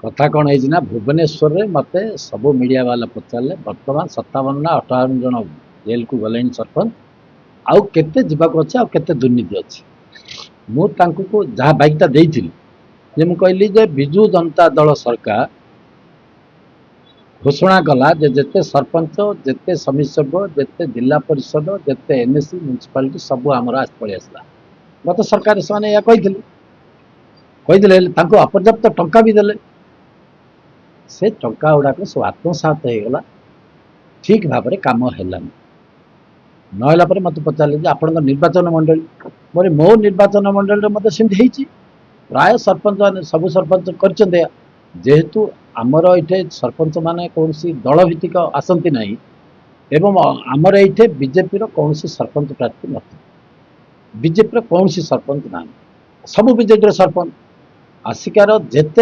कथा कौन है भुवनेश्वर में मत सब मीडिया वाला पचारे बर्तमान 57 ना 58 जन जेल को गले सरपंच आउ केते जीवाक अच्छे आउ केते दुर्नीति अच्छे मुझे जहाँ बाइकटा देती जे कहली जे विजु जनता दल सरकार घोषणा कला जेते सरपंच जेते समिति जेते जिला परिषद जेते एनएससी म्यूनिसिपालिटी सब आमर पलि आसला गत सरकार से अपर्याप्त टंका भी देले से टंका गुड़ाक सब आत्मसात होगा ठीक भाव में कम है नाला मत पचारे आपण निर्वाचन मंडली बोले मो निर्वाचन मंडल मत सेमती प्राय सरपंच मैंने सब सरपंच कर जेहेतु आमर ये सरपंच माने कौन दल भित्तिक आसती ना एवं आमर ये बीजेपी कौन सरपंच प्रार्थी न बीजेपी कौन सरपंच ना सब बीजेपी सरपंच आसिकार जेते